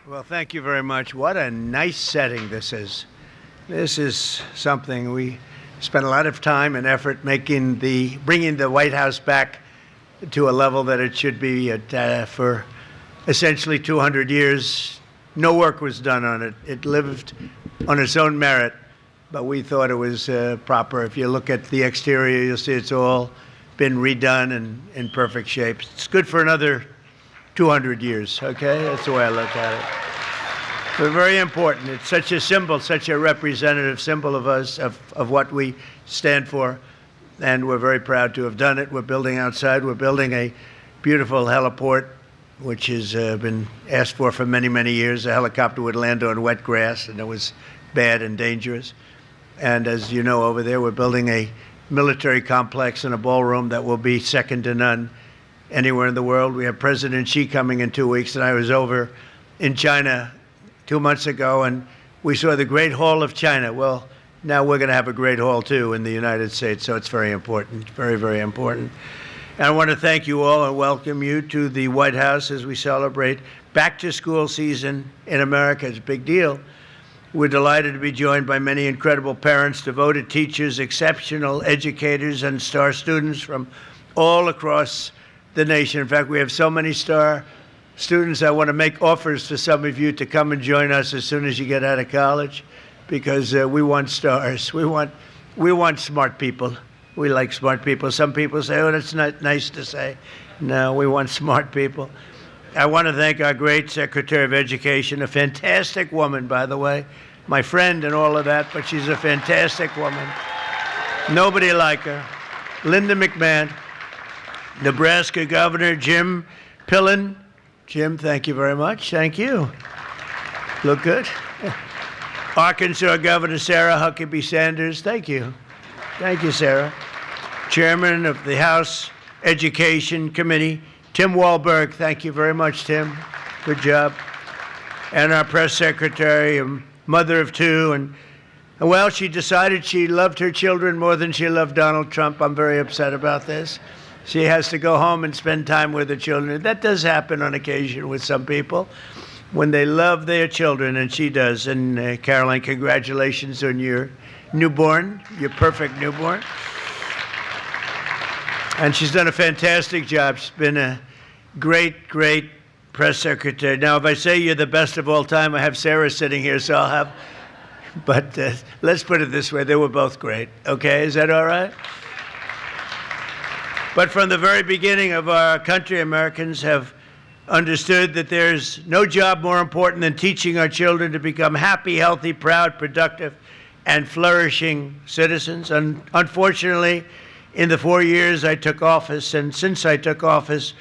Well, thank you very much. What a nice setting this is. This is something we spent a lot of time and effort bringing the White House back to a level that it should be at. For essentially 200 years, no work was done on it. It lived on its own merit, but we thought it was proper. If you look at the exterior, you'll see it's all been redone and in perfect shape. It's good for another 200 years, okay? That's the way I look at it. But very important. It's such a symbol, such a representative symbol of us, of what we stand for, and we're very proud to have done it. We're building outside. We're building a beautiful heliport, which has been asked for many, many years. A helicopter would land on wet grass, and it was bad and dangerous. And as you know, over there, we're building a military complex and a ballroom that will be second to none anywhere in the world. We have President Xi coming in 2 weeks, and I was over in China 2 months ago, and we saw the Great Hall of China. Well, now we're going to have a Great Hall, too, in the United States, so it's very important, very, very important. And I want to thank you all and welcome you to the White House as we celebrate back-to-school season in America. It's a big deal. We're delighted to be joined by many incredible parents, devoted teachers, exceptional educators, and star students from all across the nation. In fact, we have so many star students. I want to make offers to some of you to come and join us as soon as you get out of college, because we want stars. We want smart people. We like smart people. Some people say, oh, that's not nice to say. No, we want smart people. I want to thank our great Secretary of Education, a fantastic woman, by the way, my friend and all of that, but she's a fantastic woman. Nobody like her. Linda McMahon. Nebraska Governor Jim Pillen. Jim, thank you very much. Thank you. Look good. Arkansas Governor Sarah Huckabee Sanders. Thank you. Thank you, Sarah. Chairman of the House Education Committee, Tim Walberg. Thank you very much, Tim. Good job. And our press secretary, a mother of two. And well, she decided she loved her children more than she loved Donald Trump. I'm very upset about this. She has to go home and spend time with her children. That does happen on occasion with some people when they love their children, and she does. And Caroline, congratulations on your newborn, your perfect newborn. And she's done a fantastic job. She's been a great, great press secretary. Now, if I say you're the best of all time, I have Sarah sitting here, so I'll have, but let's put it this way, they were both great. Okay, is that all right? But from the very beginning of our country, Americans have understood that there's no job more important than teaching our children to become happy, healthy, proud, productive, and flourishing citizens. And unfortunately, in the 4 years I took office, and since I took office,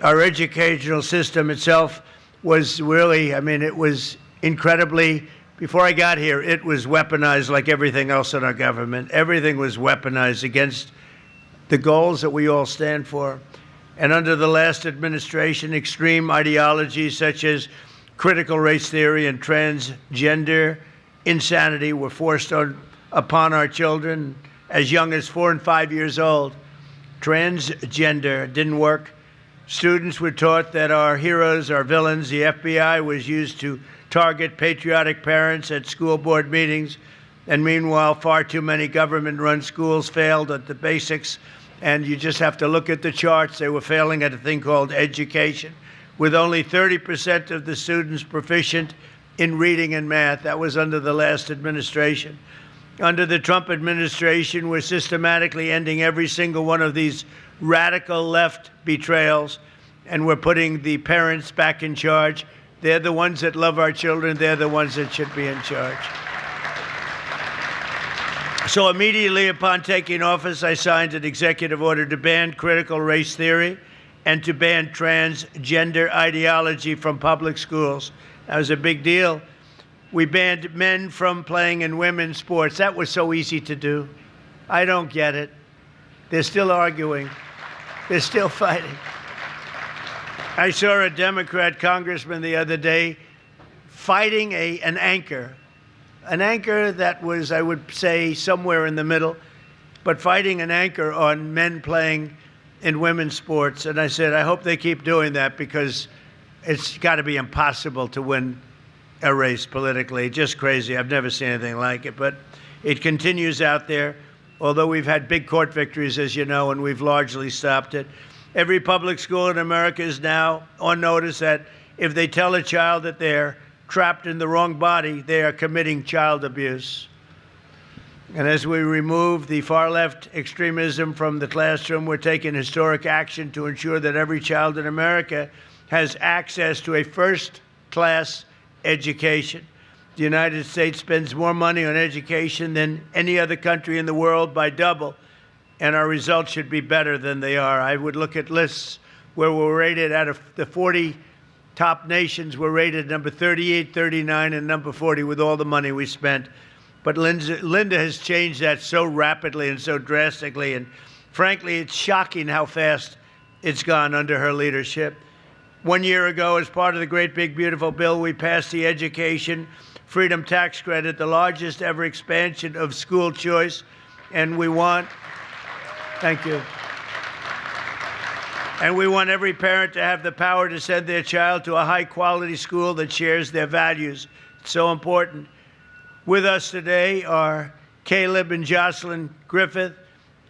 our educational system itself was really, it was incredibly, before I got here, it was weaponized like everything else in our government. Everything was weaponized against the goals that we all stand for. And under the last administration, extreme ideologies such as critical race theory and transgender insanity were forced upon our children as young as 4 and 5 years old. Transgender didn't work. Students were taught that our heroes are villains. The FBI was used to target patriotic parents at school board meetings. And meanwhile, far too many government-run schools failed at the basics. And you just have to look at the charts. They were failing at a thing called education, with only 30% of the students proficient in reading and math. That was under the last administration. Under the Trump administration, we're systematically ending every single one of these radical left betrayals, and we're putting the parents back in charge. They're the ones that love our children. They're the ones that should be in charge. So immediately upon taking office, I signed an executive order to ban critical race theory and to ban transgender ideology from public schools. That was a big deal. We banned men from playing in women's sports. That was so easy to do. I don't get it. They're still arguing. They're still fighting. I saw a Democrat congressman the other day fighting an anchor that was, I would say, somewhere in the middle, but fighting an anchor on men playing in women's sports. And I said, I hope they keep doing that, because it's got to be impossible to win a race politically. Just crazy. I've never seen anything like it. But it continues out there, although we've had big court victories, as you know, and we've largely stopped it. Every public school in America is now on notice that if they tell a child that they're trapped in the wrong body, they are committing child abuse. And as we remove the far-left extremism from the classroom, we're taking historic action to ensure that every child in America has access to a first-class education. The United States spends more money on education than any other country in the world by double, and our results should be better than they are. I would look at lists where we're rated out of the 40 top nations, we're rated number 38, 39, and number 40 with all the money we spent. But Linda has changed that so rapidly and so drastically, and frankly, it's shocking how fast it's gone under her leadership. 1 year ago, as part of the great big beautiful bill, we passed the Education Freedom Tax Credit, the largest ever expansion of school choice, and we want, thank you, and we want every parent to have the power to send their child to a high-quality school that shares their values. It's so important. With us today are Caleb and Jocelyn Griffith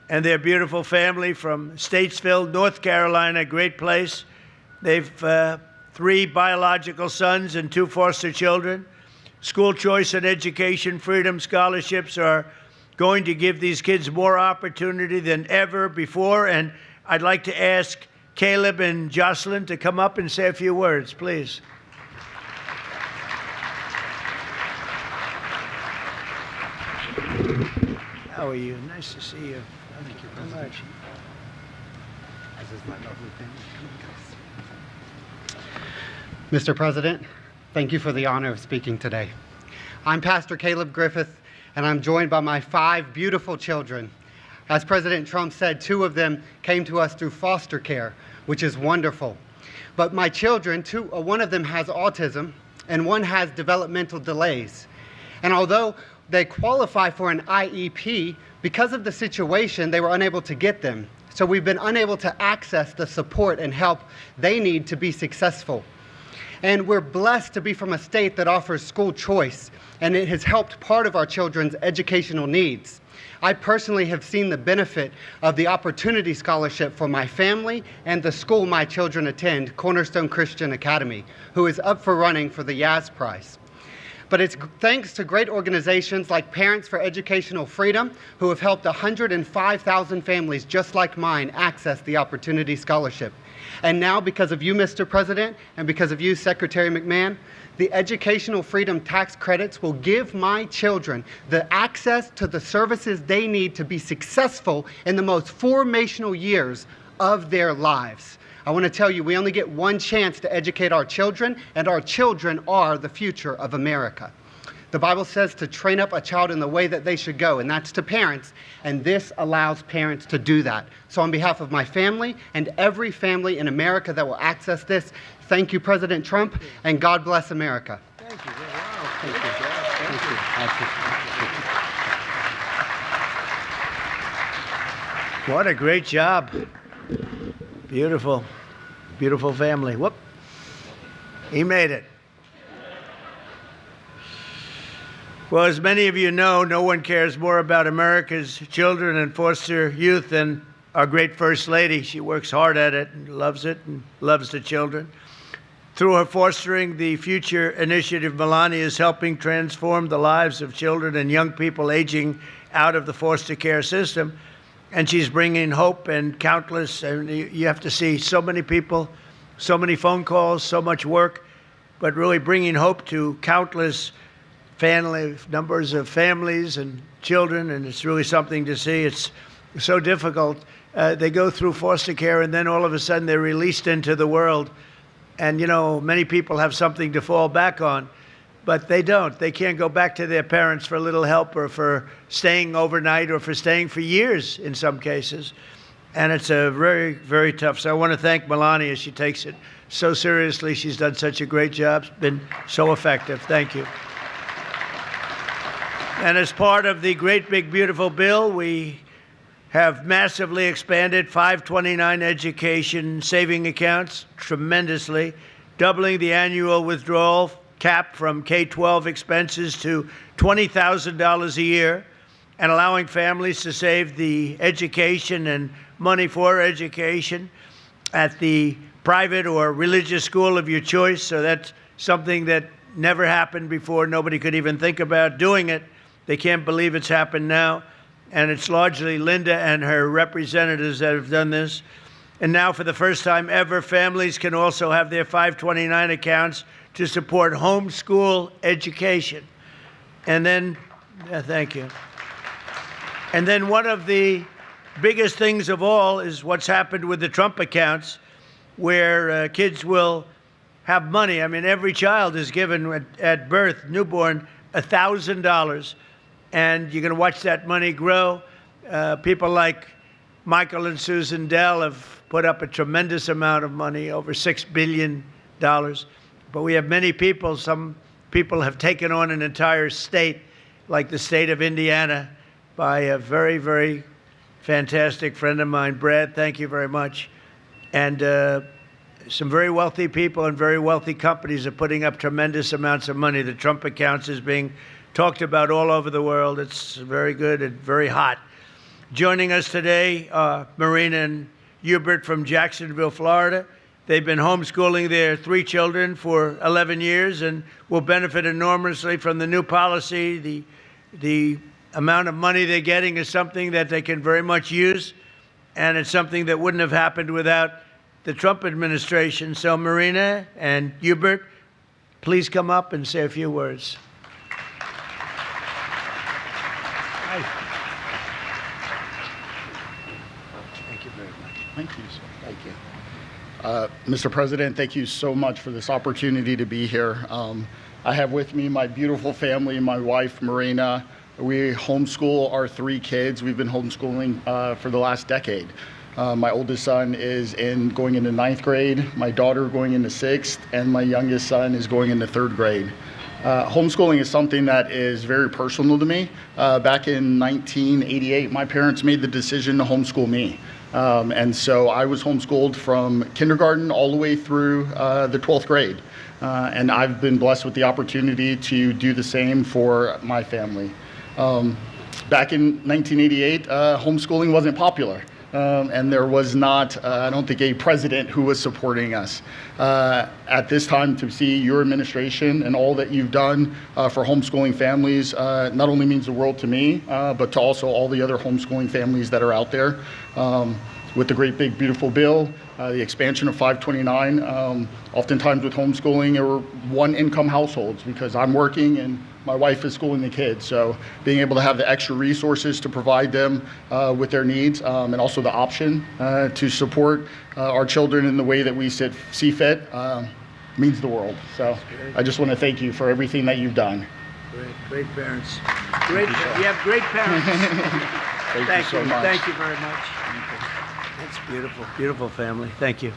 and their beautiful family from Statesville, North Carolina, great place. They've 3 biological sons and 2 foster children. School choice and education freedom scholarships are going to give these kids more opportunity than ever before. And I'd like to ask Caleb and Jocelyn to come up and say a few words, please. How are you? Nice to see you. Thank you very much. This is my lovely family. Mr. President, thank you for the honor of speaking today. I'm Pastor Caleb Griffith, and I'm joined by my 5 beautiful children. As President Trump said, 2 of them came to us through foster care, which is wonderful. But my children, 1 of them has autism, and 1 has developmental delays. And although they qualify for an IEP, because of the situation, they were unable to get them. So we've been unable to access the support and help they need to be successful. And we're blessed to be from a state that offers school choice, and it has helped part of our children's educational needs. I personally have seen the benefit of the Opportunity Scholarship for my family and the school my children attend, Cornerstone Christian Academy, who is up for running for the Yaz Prize. But it's thanks to great organizations like Parents for Educational Freedom, who have helped 105,000 families just like mine access the Opportunity Scholarship. And now, because of you, Mr. President, and because of you, Secretary McMahon, the Educational Freedom Tax Credits will give my children the access to the services they need to be successful in the most formational years of their lives. I want to tell you, we only get 1 chance to educate our children, and our children are the future of America. The Bible says to train up a child in the way that they should go, and that's to parents, and this allows parents to do that. So on behalf of my family and every family in America that will access this, thank you, President Trump, and God bless America. Thank you. Wow. Thank you. Thank you. What a great job. Beautiful, beautiful family. Whoop. He made it. Well, as many of you know, no one cares more about America's children and foster youth than our great First Lady. She works hard at it and loves the children. Through her Fostering the Future initiative, Melania is helping transform the lives of children and young people aging out of the foster care system. And she's bringing hope and countless, and you have to see so many people, so many phone calls, so much work, but really bringing hope to countless numbers of families and children, and it's really something to see. It's so difficult. They go through foster care, and then all of a sudden they're released into the world. And, you know, many people have something to fall back on, but they don't. They can't go back to their parents for a little help or for staying overnight or for staying for years in some cases. And it's a very, very tough. So I want to thank Melania. She takes it so seriously. She's done such a great job. It's been so effective. Thank you. And as part of the great big beautiful bill, we have massively expanded 529 education saving accounts tremendously. doubling the annual withdrawal cap from K-12 expenses to $20,000 a year, and allowing families to save the education and money for education at the private or religious school of your choice. So that's something that never happened before. Nobody could even think about doing it. They can't believe it's happened now. And it's largely Linda and her representatives that have done this. And now, for the first time ever, families can also have their 529 accounts to support homeschool education. And then, thank you. And then one of the biggest things of all is what's happened with the Trump accounts, where kids will have money. I mean, every child is given at birth, newborn, $1,000. And you're going to watch that money grow. People like Michael and Susan Dell have put up a tremendous amount of money, over $6 billion. But we have many people. Some people have taken on an entire state, like the state of Indiana, by a very, very fantastic friend of mine, Brad. Thank you very much. And some very wealthy people and very wealthy companies are putting up tremendous amounts of money. The Trump accounts is being talked about all over the world. It's very good and very hot. Joining us today, Marina and Hubert from Jacksonville, Florida. They've been homeschooling their 3 children for 11 years and will benefit enormously from the new policy. The amount of money they're getting is something that they can very much use, and it's something that wouldn't have happened without the Trump administration. So Marina and Hubert, please come up and say a few words. Thank you very much. Thank you, sir. Thank you. Mr. President, thank you so much for this opportunity to be here. I have with me my beautiful family, my wife, Marina. We homeschool our 3 kids. We've been homeschooling for the last decade. My oldest son is going into 9th grade, my daughter going into 6th, and my youngest son is going into 3rd grade. Homeschooling is something that is very personal to me. Back in 1988, my parents made the decision to homeschool me. And so I was homeschooled from kindergarten all the way through the 12th grade. And I've been blessed with the opportunity to do the same for my family. Back in 1988, homeschooling wasn't popular. And there was not, I don't think, a president who was supporting us. At this time, to see your administration and all that you've done for homeschooling families not only means the world to me, but to also all the other homeschooling families that are out there. With the great big beautiful bill, the expansion of 529, oftentimes with homeschooling, there were 1-income households because I'm working and my wife is schooling the kids. So being able to have the extra resources to provide them with their needs and also the option to support our children in the way that we see fit means the world. So I just want to thank you for everything that you've done. Great parents. You have great parents. Thank you so much. Thank you very much. That's beautiful, beautiful family. Thank you.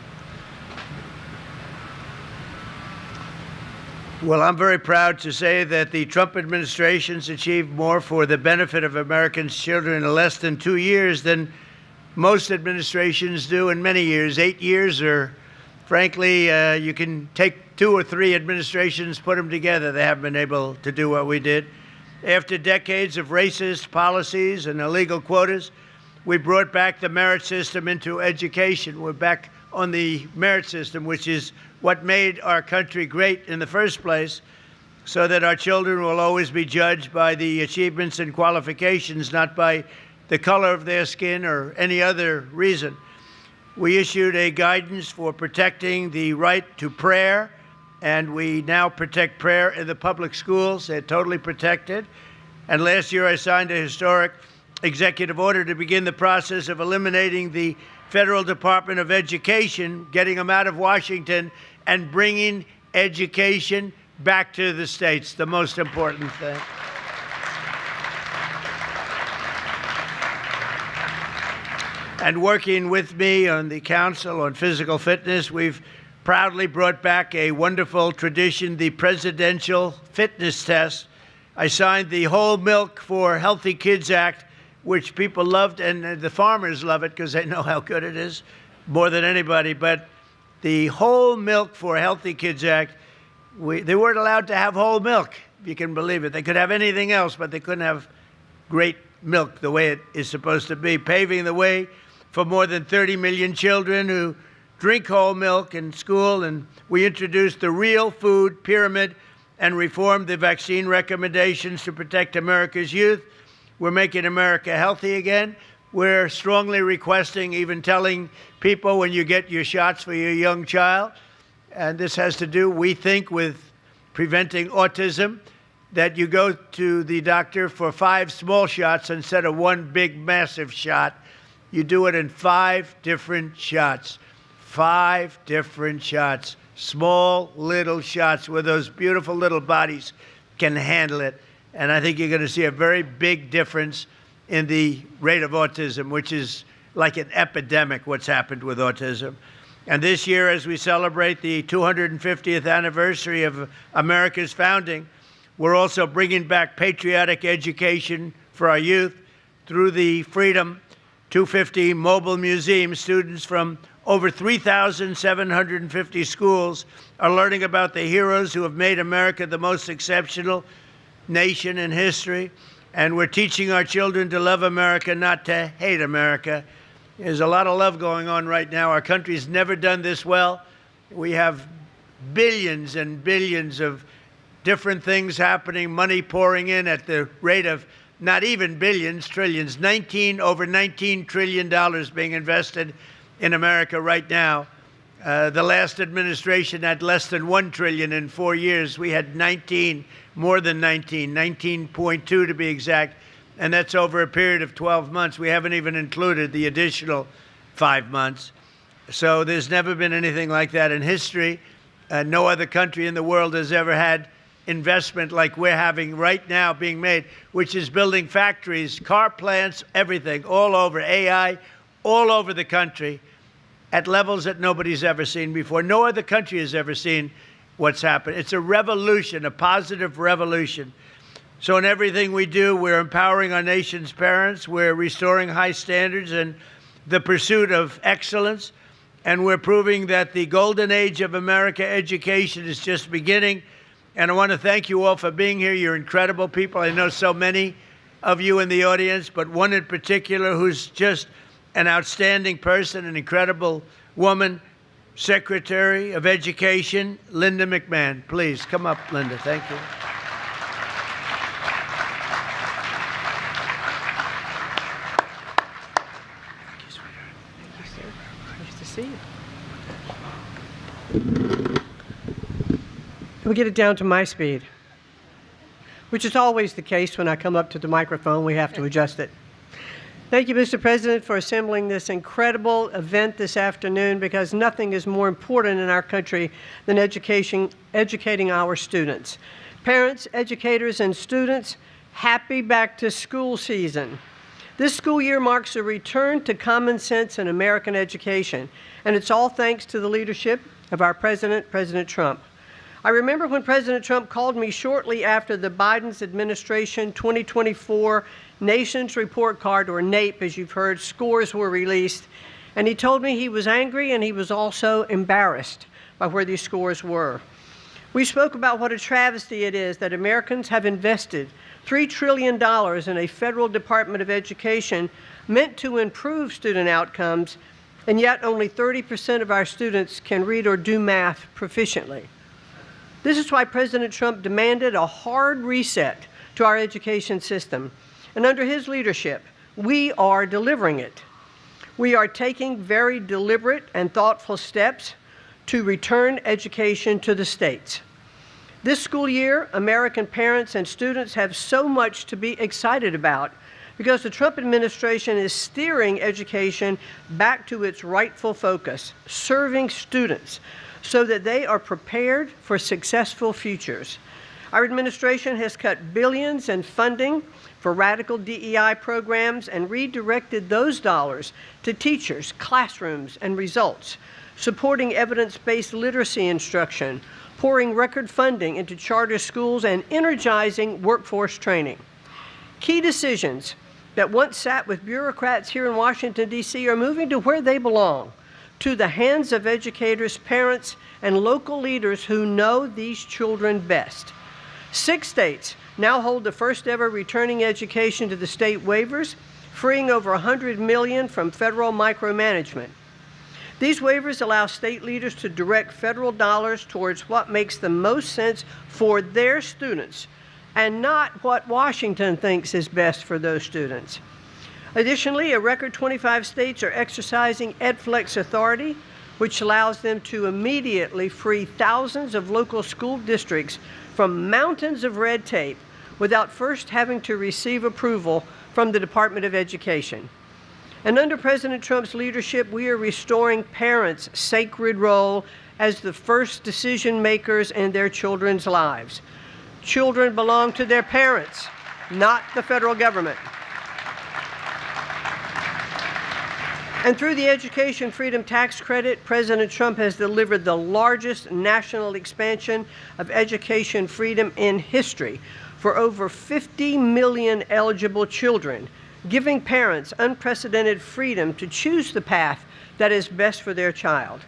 Well, I'm very proud to say that the Trump administration's achieved more for the benefit of Americans' children in less than 2 years than most administrations do in many years. 8 years, or frankly, you can take 2 or 3 administrations, put them together. They haven't been able to do what we did. After decades of racist policies and illegal quotas, we brought back the merit system into education. We're back on the merit system, which is what made our country great in the first place, so that our children will always be judged by the achievements and qualifications, not by the color of their skin or any other reason. We issued a guidance for protecting the right to prayer, and we now protect prayer in the public schools. They're totally protected. And last year I signed a historic executive order to begin the process of eliminating the Federal Department of Education, getting them out of Washington, and bringing education back to the states, the most important thing. And working with me on the Council on Physical Fitness, we've proudly brought back a wonderful tradition, the Presidential Fitness Test. I signed the Whole Milk for Healthy Kids Act, which people loved, and the farmers love it because they know how good it is more than anybody. But the Whole Milk for Healthy Kids Act. They weren't allowed to have whole milk, if you can believe it. They could have anything else, but they couldn't have great milk the way it is supposed to be, paving the way for more than 30 million children who drink whole milk in school. And we introduced the Real Food Pyramid and reformed the vaccine recommendations to protect America's youth. We're making America healthy again. We're strongly requesting, even telling people when you get your shots for your young child, and this has to do, we think, with preventing autism, that you go to the doctor for 5 small shots instead of 1 big, massive shot. You do it in 5 different shots. 5 different shots. Small, little shots where those beautiful little bodies can handle it. And I think you're going to see a very big difference in the rate of autism, which is like an epidemic, what's happened with autism. And this year, as we celebrate the 250th anniversary of America's founding, we're also bringing back patriotic education for our youth through the Freedom 250 Mobile Museum. Students from over 3,750 schools are learning about the heroes who have made America the most exceptional nation in history. And we're teaching our children to love America, not to hate America. There's a lot of love going on right now. Our country's never done this well. We have billions and billions of different things happening, money pouring in at the rate of not even billions, trillions, over $19 trillion being invested in America right now. The last administration had less than $1 trillion in 4 years. We had 19, more than 19, 19.2 to be exact, and that's over a period of 12 months. We haven't even included the additional 5 months. So there's never been anything like that in history. No other country in the world has ever had investment like we're having right now being made, which is building factories, car plants, everything, all over, AI, all over the country, at levels that nobody's ever seen before. No other country has ever seen what's happened. It's a revolution, a positive revolution. So in everything we do, we're empowering our nation's parents, we're restoring high standards and the pursuit of excellence, and we're proving that the golden age of America education is just beginning. And I want to thank you all for being here. You're incredible people. I know so many of you in the audience, but one in particular who's just an outstanding person, an incredible woman, Secretary of Education, Linda McMahon. Please come up, Linda. Thank you. Thank you, sweetheart. Thank you, sir. Nice to see you. We get it down to my speed, which is always the case when I come up to the microphone. We have to adjust it. Thank you, Mr. President, for assembling this incredible event this afternoon, because nothing is more important in our country than educating our students. Parents, educators, and students, happy back to school season. This school year marks a return to common sense in American education, and it's all thanks to the leadership of our president, President Trump. I remember when President Trump called me shortly after the Biden's administration 2024 Nations Report Card, or NAEP, as you've heard, scores were released, and he told me he was angry and he was also embarrassed by where these scores were. We spoke about what a travesty it is that Americans have invested $3 trillion in a federal Department of Education meant to improve student outcomes, and yet only 30% of our students can read or do math proficiently. This is why President Trump demanded a hard reset to our education system. And under his leadership, we are delivering it. We are taking very deliberate and thoughtful steps to return education to the states. This school year, American parents and students have so much to be excited about because the Trump administration is steering education back to its rightful focus, serving students so that they are prepared for successful futures. Our administration has cut billions in funding for radical DEI programs and redirected those dollars to teachers, classrooms, and results, supporting evidence-based literacy instruction, pouring record funding into charter schools, and energizing workforce training. Key decisions that once sat with bureaucrats here in Washington, D.C. are moving to where they belong, to the hands of educators, parents, and local leaders who know these children best. 6 states now hold the first ever returning education to the state waivers, freeing over $100 million from federal micromanagement. These waivers allow state leaders to direct federal dollars towards what makes the most sense for their students and not what Washington thinks is best for those students. Additionally, a record 25 states are exercising EdFlex authority, which allows them to immediately free thousands of local school districts from mountains of red tape without first having to receive approval from the Department of Education. And under President Trump's leadership, we are restoring parents' sacred role as the first decision makers in their children's lives. Children belong to their parents, not the federal government. And through the Education Freedom Tax Credit, President Trump has delivered the largest national expansion of education freedom in history for over 50 million eligible children, giving parents unprecedented freedom to choose the path that is best for their child.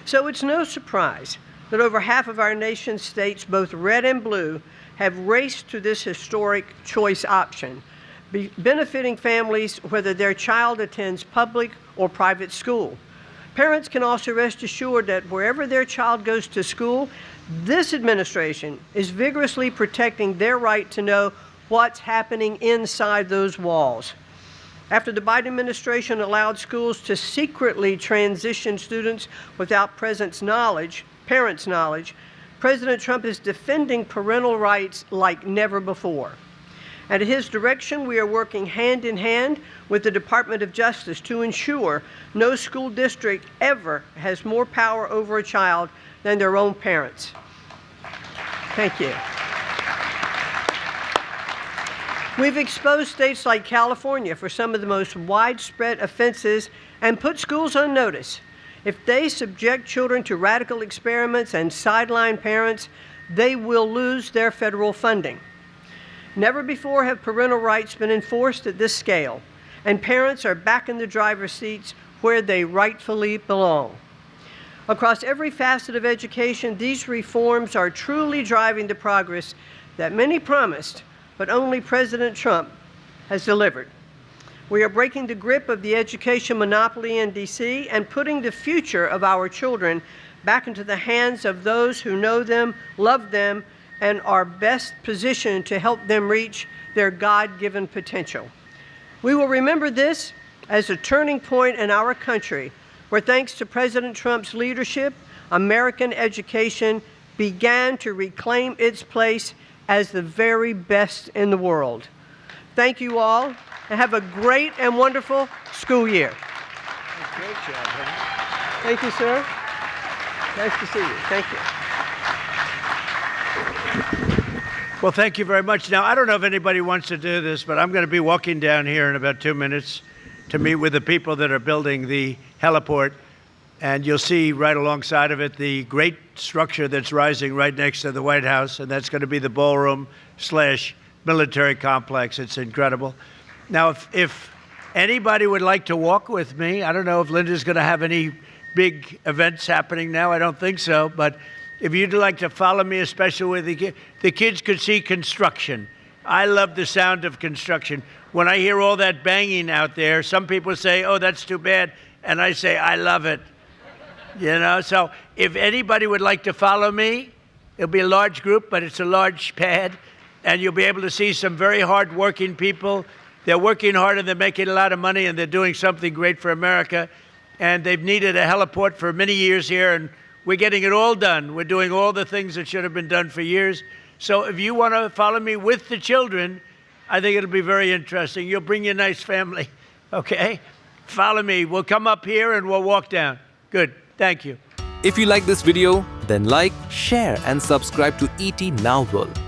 So it's no surprise that over half of our nation's states, both red and blue, have raced to this historic choice option, benefiting families whether their child attends public or private school. Parents can also rest assured that wherever their child goes to school, this administration is vigorously protecting their right to know what's happening inside those walls. After the Biden administration allowed schools to secretly transition students without parents' knowledge, President Trump is defending parental rights like never before. And at his direction, we are working hand in hand with the Department of Justice to ensure no school district ever has more power over a child than their own parents. Thank you. We've exposed states like California for some of the most widespread offenses and put schools on notice. If they subject children to radical experiments and sideline parents, they will lose their federal funding. Never before have parental rights been enforced at this scale, and parents are back in the driver's seats where they rightfully belong. Across every facet of education, these reforms are truly driving the progress that many promised, but only President Trump has delivered. We are breaking the grip of the education monopoly in D.C. and putting the future of our children back into the hands of those who know them, love them, and are best positioned to help them reach their God-given potential. We will remember this as a turning point in our country, where thanks to President Trump's leadership, American education began to reclaim its place as the very best in the world. Thank you all, and have a great and wonderful school year. Great job, honey. Thank you, sir. Nice to see you. Thank you. Well, thank you very much. Now, I don't know if anybody wants to do this, but I'm going to be walking down here in about 2 minutes to meet with the people that are building the heliport. And you'll see right alongside of it the great structure that's rising right next to the White House, and that's going to be the ballroom/military complex. It's incredible. Now, if anybody would like to walk with me, I don't know if Linda's going to have any big events happening now. I don't think so. But if you'd like to follow me, especially with the kids could see construction. I love the sound of construction. When I hear all that banging out there, some people say, oh, that's too bad. And I say, I love it. You know, so if anybody would like to follow me, it'll be a large group, but it's a large pad, and you'll be able to see some very hard-working people. They're working hard, and they're making a lot of money, and they're doing something great for America. And they've needed a heliport for many years here, and we're getting it all done. We're doing all the things that should have been done for years. So if you want to follow me with the children, I think it'll be very interesting. You'll bring your nice family, okay? Follow me. We'll come up here, and we'll walk down. Good. Thank you. If you like this video, then like, share and subscribe to ET Now World.